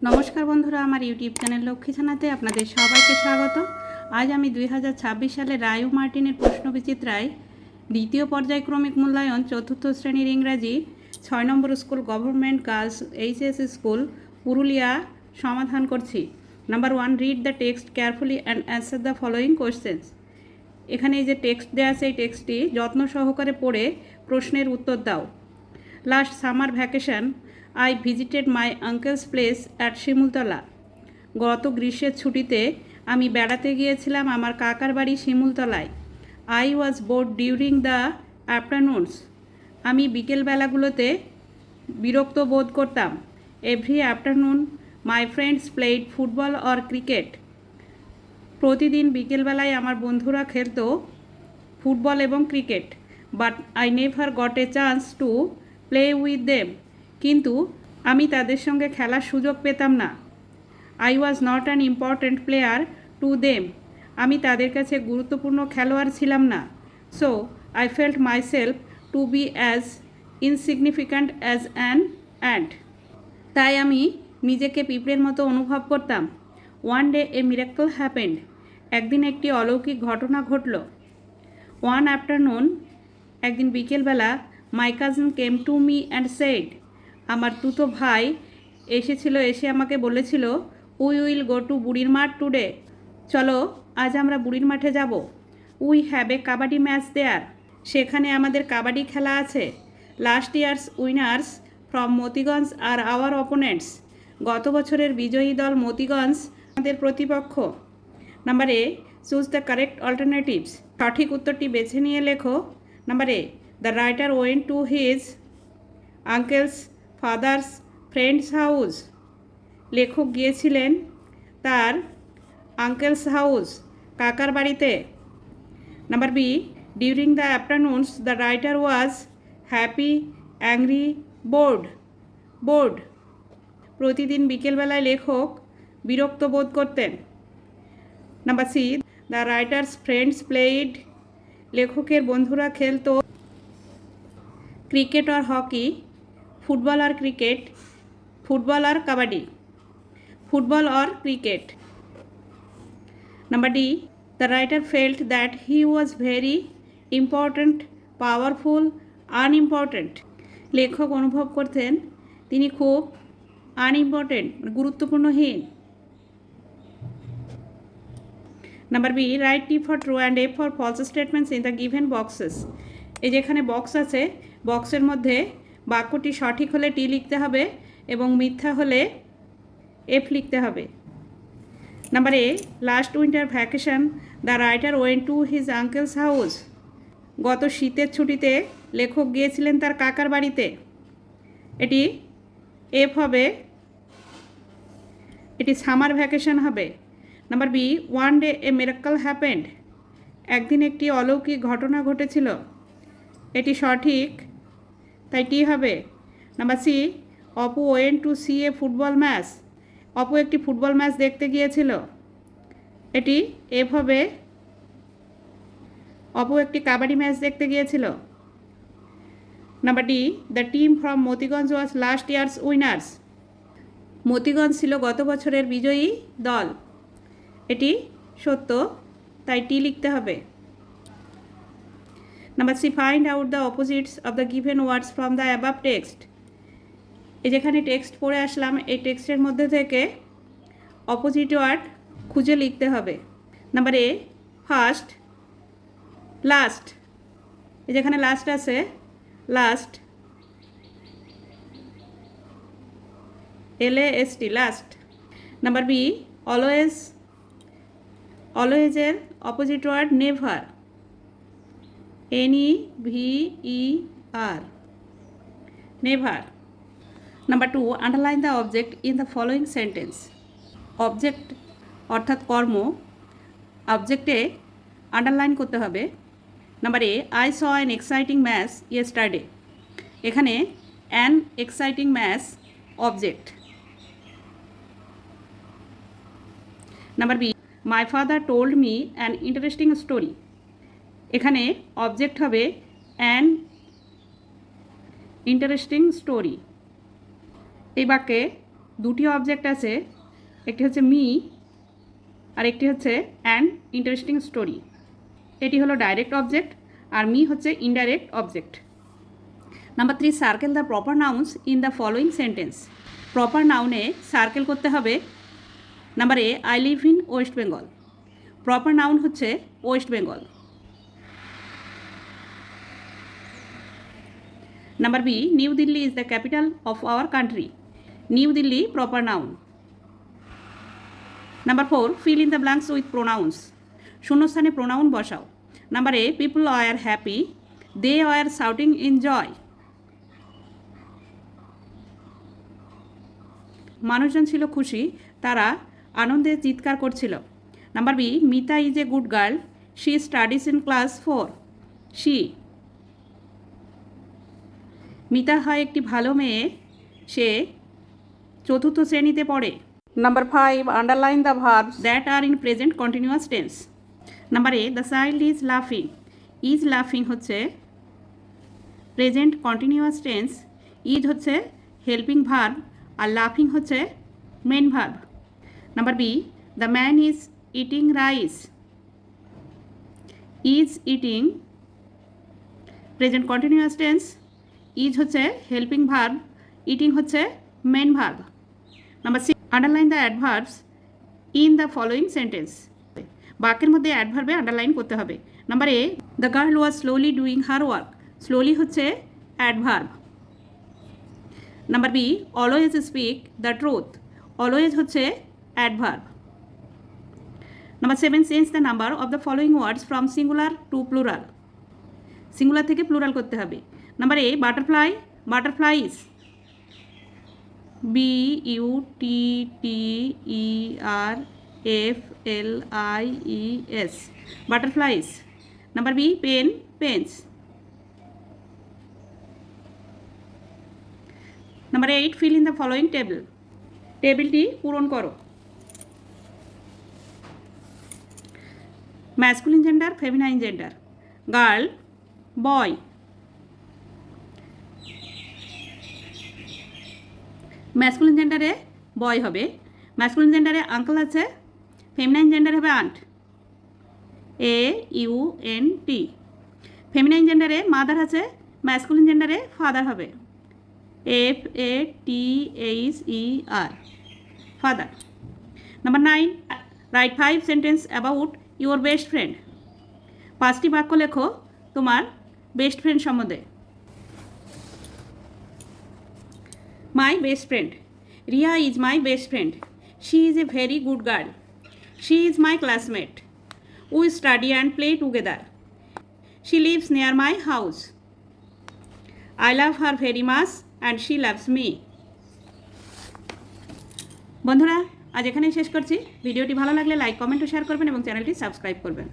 নমস্কার বন্ধুরা, আমার ইউটিউব চ্যানেল লক্ষ্মী ছানাতে আপনাদের সবাইকে স্বাগত। আজ আমি 2026 সালে রায় ও মার্টিনের প্রশ্নবিচিত্রায় দ্বিতীয় পর্যায়ক্রমিক মূল্যায়ন চতুর্থ শ্রেণীর ইংরাজি 6 নম্বর school government girls HS school Purulia সমাধান করছি। Number 1, read the text carefully and answer the following questions. এখানে এই যে টেক্সট দেওয়া আছে, এই টেক্সটটি যত্ন সহকারে পড়ে প্রশ্নের উত্তর দাও। Last summer vacation I visited my uncle's place at Shimultala. গত গ্রীষ্মের ছুটিতে আমি বেড়াতে গিয়েছিলাম আমার কাকার বাড়ি শিমুলতলায়। I was bored during the afternoons। আমি বিকেলবেলাগুলোতে বিরক্ত বোধ করতাম। Every afternoon my friends played football or cricket। প্রতিদিন বিকেলবেলায় আমার বন্ধুরা খেলতো ফুটবল এবং cricket. But I never got a chance to play with them. কিন্তু আমি তাদের সঙ্গে খেলার সুযোগ পেতাম না। I was not an important player to them. আমি তাদের কাছে গুরুত্বপূর্ণ খেলোয়াড় ছিলাম না। So I felt myself two B as insignificant as an ant. তাই আমি নিজেকে পিঁপড়ের মতো অনুভব করতাম। One day a miracle happened. একদিন একটি অলৌকিক ঘটনা ঘটল। ওয়ান আফটারনুন, একদিন বিকেলবেলা, my cousin came to me and said. আমার তুতো ভাই এসে আমাকে বলেছিল, উই উইল গো টু বুড়ির মাঠ টুডে। চলো আজ আমরা বুড়ির মাঠে যাব। We have a kabaddi match there. সেখানে আমাদের কাবাডি খেলা আছে। Last years winners from Motiganj are our opponents. গত বছরের বিজয়ী দল মতিগঞ্জ আমাদের প্রতিপক্ষ। Number A, choose the correct alternatives. সঠিক উত্তরটি বেছে নিয়ে লেখো। Number A, the writer went to his uncles fathers friends house. লেখক গিয়েছিলেন তার আঙ্কেলস হাউস, কাকার বাড়িতে। Number B, during the afternoons the writer was happy angry board. প্রতিদিন বিকেলবেলায় লেখক বিরক্ত বোধ করতেন। Number C, the writers friends played. লেখকের বন্ধুরা খেলতো ক্রিকেট আর হকি, ফুটবল আর ক্রিকেট, ফুটবল আর কাবাডি, ফুটবল আর cricket. Number D, the writer felt that he was very important, powerful, unimportant. লেখক অনুভব করতেন তিনি খুব আনইম্পর্ট্যান্ট, গুরুত্বপূর্ণহীন। Number B, write T for true and F for false statements in the given boxes. এই যেখানে বক্স আছে, বক্সের মধ্যে বাক্যটি সঠিক হলে টি লিখতে হবে এবং মিথ্যা হলে এফ লিখতে হবে। Number A, last winter vacation the writer went to his uncle's house. গত শীতের ছুটিতে লেখক গিয়েছিলেন তার কাকার বাড়িতে। এটি এফ হবে, এটি সামার ভ্যাকেশন হবে। Number B, one day a miracle happened. একদিন একটি অলৌকিক ঘটনা ঘটেছিল। এটি সঠিক, তাই টি হবে। Number C, Apu went to see a football match. Apu একটি ফুটবল ম্যাচ দেখতে গিয়েছিল। এটি এফ হবে, অপু একটি কাবাডি ম্যাচ দেখতে গিয়েছিল। Number D, the team from Motiganj was last years winners. Motiganj ছিল গত বছরের বিজয়ী দল। এটি সত্য, তাই টি লিখতে হবে। Number C, find out the opposites of the given words from the above text. এই যেখানে টেক্সট পড়ে আসলাম, এই টেক্সটের মধ্যে থেকে অপোজিট ওয়ার্ড খুঁজে লিখতে হবে। Number A, first, last. এই যেখানে লাস্ট আছে, last, LAST, last. Number B, always. অলওয়েজের opposite word never, NEVER, never. Number 2, underline the object in the following sentence. Object অর্থাৎ কর্ম, অবজেক্টে আন্ডারলাইন করতে হবে। Number A, I saw an exciting match yesterday. এখানে an exciting match object. Number B, my father told me an interesting story. এখানে object হবে an interesting story. এই বাক্যে দুটি অবজেক্ট আছে, একটি হচ্ছে মি আর একটি হচ্ছে অ্যান ইন্টারেস্টিং স্টোরি। এটি হলো ডাইরেক্ট অবজেক্ট আর মি হচ্ছে indirect object. Number 3, circle the proper nouns in the following sentence. Proper নাউনে সার্কেল করতে হবে। Number A, I live in West Bengal. Proper noun হচ্ছে West Bengal. Number B, New Delhi is the capital of our country. New Delhi proper noun. Number 4, fill in the blanks with pronouns. শূন্যস্থানে pronoun বসাও। Number A, people were happy, they war shouting in joy. মানুষজন ছিল খুশি, তারা আনন্দে চিৎকার করছিল। Number B, Mita is a good girl, she studies in class 4। She, Mita হয় একটি ভালো মেয়ে, সে চতুর্থ শ্রেণীতে পড়ে। Number 5, underline the verbs that are in present continuous tense. Number A, the child is লাফিং। ইজ লাফিং হচ্ছে প্রেজেন্ট কন্টিনিউয়াস টেন্স, ইজ হচ্ছে হেল্পিং ভার্ব আর লাফিং হচ্ছে main verb. Number B, the man is eating rice. Is eating present continuous tense, is হচ্ছে helping verb, eating হচ্ছে main verb. Number 6, underline the adverbs in the following sentence. বাক্যের মধ্যে অ্যাডভার্বে underline করতে হবে। Number A, the girl was slowly doing her work. Slowly হচ্ছে adverb. Number B, always speak the truth. Always হচ্ছে adverb. Number 7, change the number of the following words from singular to plural. Singular থেকে plural করতে হবে। Number A, butterfly, butterflies. BUTTERFLIES, butterflies. Number B, pen, pens. Number 8, fill in the following table. টেবিলটি পূরণ করো। Masculine gender, feminine gender. Girl, boy. Masculine জেন্ডারে boy হবে, masculine জেন্ডারে uncle আছে, ফেমিনাইন জেন্ডার হবে আন্ট, AUNT। ফেমিনাইন জেন্ডারে mother আছে, ম্যাসকুলিন জেন্ডারে ফাদার হবে, FATHER, father. Number 9, write 5 sentence about your best friend. 5টি বাক্য লেখো তোমার বেস্ট ফ্রেন্ড সম্বন্ধে। My best friend. Riya is my best friend. She is a very good girl. She is my classmate. We study and play together. She lives near my house. I love her very much and she loves me. বন্ধুরা, আজ এখানেই শেষ করছি। ভিডিওটি ভালো লাগলে like, comment ও share করবেন এবং চ্যানেলটি সাবস্ক্রাইব করবেন।